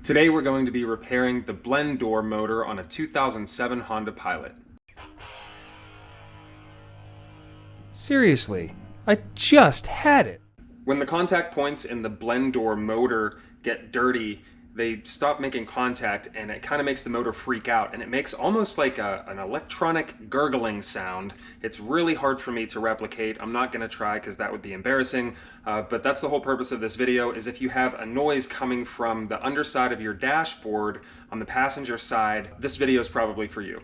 Today we're going to be repairing the blend door motor on a 2007 Honda Pilot. Seriously, I just had it. When the contact points in the blend door motor get dirty, they stop making contact and it kind of makes the motor freak out, and it makes almost like an electronic gurgling sound. It's really hard for me to replicate. I'm not going to try because that would be embarrassing, but that's the whole purpose of this video, is if you have a noise coming from the underside of your dashboard on the passenger side, this video is probably for you.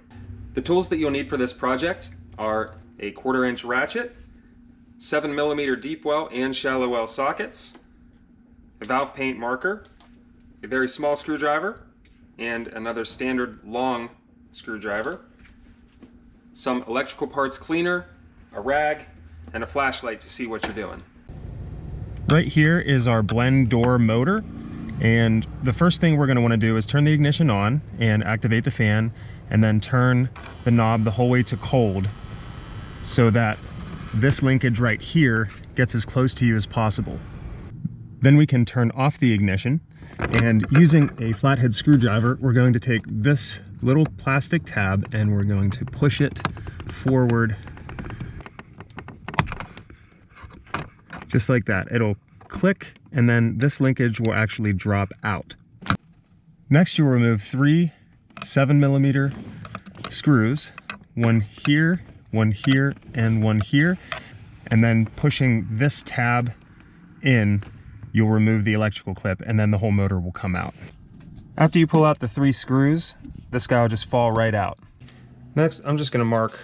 The tools that you'll need for this project are a 1/4 inch ratchet, 7mm deep well and shallow well sockets, a valve paint marker, a very small screwdriver, and another standard long screwdriver, some electrical parts cleaner, a rag, and a flashlight to see what you're doing. Right here is our blend door motor, and the first thing we're going to want to do is turn the ignition on and activate the fan, and then turn the knob the whole way to cold so that this linkage right here gets as close to you as possible. Then we can turn off the ignition, and using a flathead screwdriver, we're going to take this little plastic tab and we're going to push it forward just like that. It'll click, and then this linkage will actually drop out. Next, you'll remove 3 7mm screws, one here, and one here, and then pushing this tab in, you'll remove the electrical clip, and then the whole motor will come out. After you pull out the 3 screws, this guy will just fall right out. Next, I'm just going to mark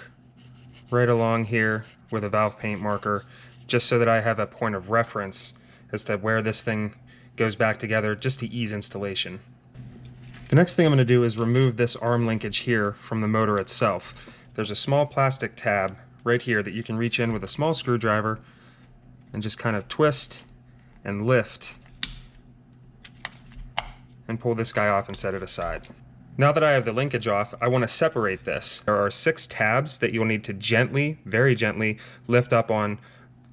right along here with a valve paint marker, just so that I have a point of reference as to where this thing goes back together, just to ease installation. The next thing I'm going to do is remove this arm linkage here from the motor itself. There's a small plastic tab right here that you can reach in with a small screwdriver and just kind of twist and lift and pull this guy off and set it aside. Now that I have the linkage off, I want to separate this. There are 6 tabs that you'll need to gently, very gently, lift up on,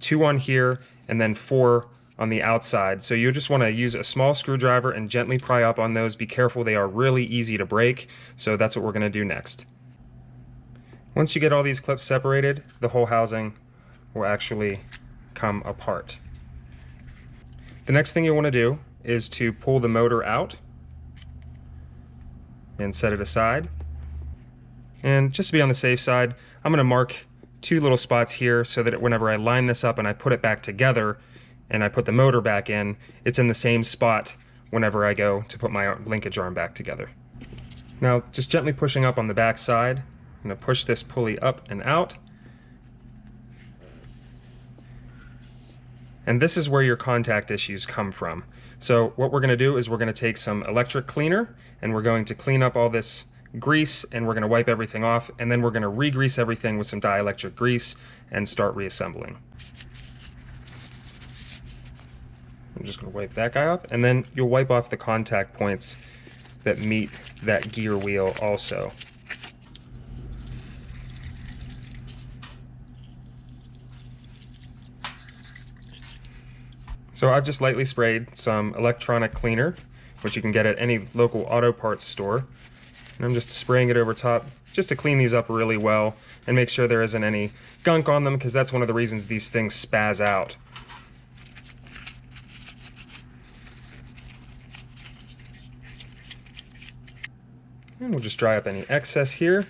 2 on here and then 4 on the outside. So you just want to use a small screwdriver and gently pry up on those. Be careful, they are really easy to break, so that's what we're going to do next. Once you get all these clips separated, the whole housing will actually come apart. The next thing you want to do is to pull the motor out and set it aside. And just to be on the safe side, I'm going to mark 2 little spots here so that whenever I line this up and I put it back together and I put the motor back in, it's in the same spot whenever I go to put my linkage arm back together. Now, just gently pushing up on the back side, I'm going to push this pulley up and out. And this is where your contact issues come from. So what we're going to do is we're going to take some electric cleaner and we're going to clean up all this grease, and we're going to wipe everything off, and then we're going to re-grease everything with some dielectric grease and start reassembling. I'm just going to wipe that guy off, and then you'll wipe off the contact points that meet that gear wheel also. So I've just lightly sprayed some electronic cleaner, which you can get at any local auto parts store. And I'm just spraying it over top just to clean these up really well and make sure there isn't any gunk on them, because that's one of the reasons these things spaz out. And we'll just dry up any excess here.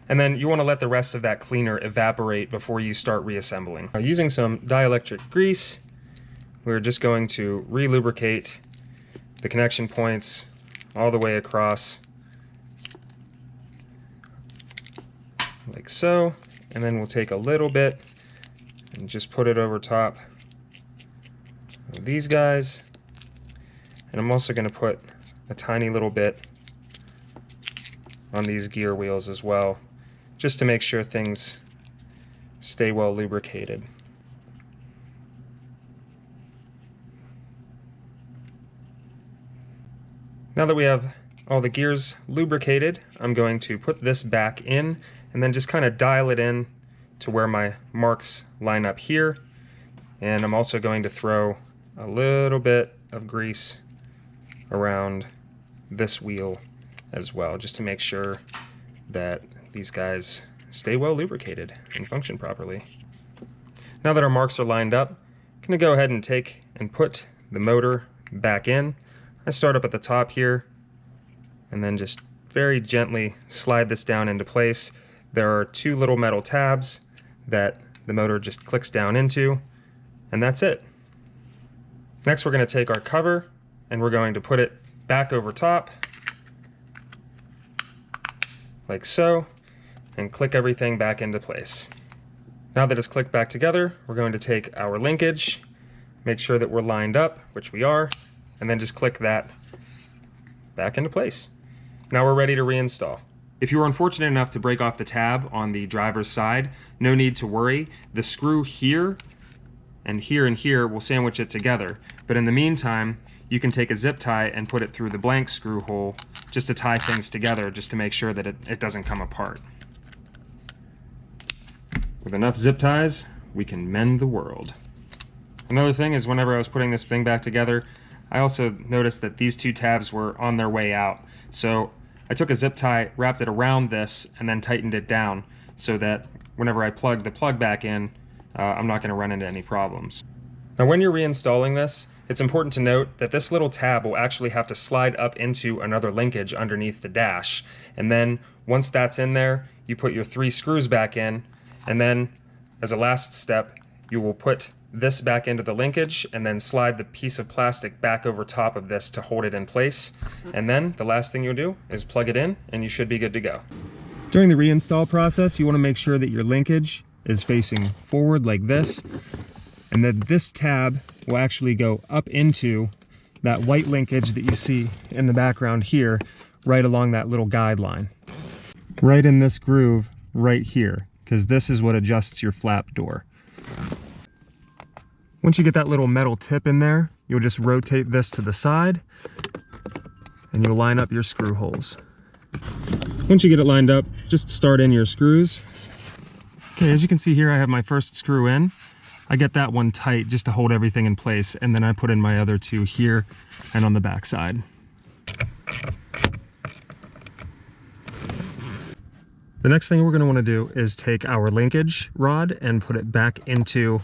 And then you want to let the rest of that cleaner evaporate before you start reassembling. Now, using some dielectric grease, we're just going to re-lubricate the connection points all the way across, like so. And then we'll take a little bit and just put it over top of these guys. And I'm also going to put a tiny little bit on these gear wheels as well, just to make sure things stay well lubricated. Now that we have all the gears lubricated, I'm going to put this back in and then just kind of dial it in to where my marks line up here. And I'm also going to throw a little bit of grease around this wheel as well, just to make sure that these guys stay well lubricated and function properly. Now that our marks are lined up, I'm going to go ahead and take and put the motor back in. I start up at the top here and then just very gently slide this down into place. There are two little metal tabs that the motor just clicks down into, and that's it. Next, we're going to take our cover and we're going to put it back over top like so, and click everything back into place. Now that it's clicked back together, we're going to take our linkage, make sure that we're lined up, which we are, and then just click that back into place. Now we're ready to reinstall. If you were unfortunate enough to break off the tab on the driver's side, no need to worry. The screw here and here will sandwich it together. But in the meantime, you can take a zip tie and put it through the blank screw hole just to tie things together, just to make sure that it doesn't come apart. With enough zip ties, we can mend the world. Another thing is, whenever I was putting this thing back together, I also noticed that these two tabs were on their way out. So I took a zip tie, wrapped it around this, and then tightened it down so that whenever I plug the plug back in, I'm not going to run into any problems. Now when you're reinstalling this, it's important to note that this little tab will actually have to slide up into another linkage underneath the dash. And then once that's in there, you put your 3 screws back in, and then as a last step, you will put this back into the linkage and then slide the piece of plastic back over top of this to hold it in place. And then the last thing you'll do is plug it in and you should be good to go. During the reinstall process, you want to make sure that your linkage is facing forward like this, and that this tab will actually go up into that white linkage that you see in the background here, right along that little guideline. Right in this groove right here, because this is what adjusts your flap door. Once you get that little metal tip in there, you'll just rotate this to the side and you'll line up your screw holes. Once you get it lined up, just start in your screws. Okay, as you can see here, I have my first screw in. I get that one tight just to hold everything in place, and then I put in my other 2 here and on the back side. The next thing we're going to want to do is take our linkage rod and put it back into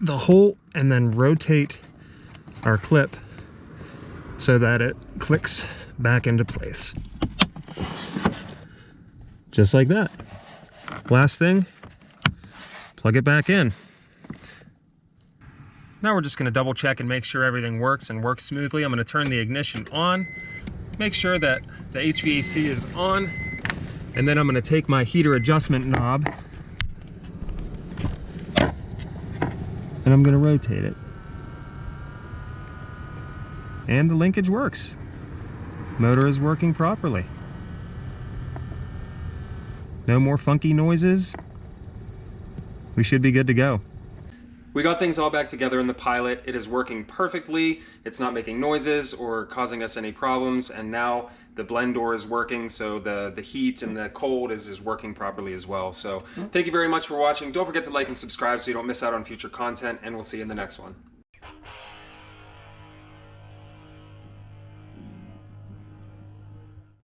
the hole, and then rotate our clip so that it clicks back into place. Just like that. Last thing, plug it back in. Now we're just going to double check and make sure everything works and works smoothly. I'm going to turn the ignition on, make sure that the HVAC is on, and then I'm going to take my heater adjustment knob and I'm going to rotate it. And the linkage works. Motor is working properly. No more funky noises. We should be good to go. We got things all back together in the pilot. It is working perfectly. It's not making noises or causing us any problems. And now the blend door is working, so the heat and the cold is working properly as well. So thank you very much for watching. Don't forget to like and subscribe so you don't miss out on future content, and we'll see you in the next one.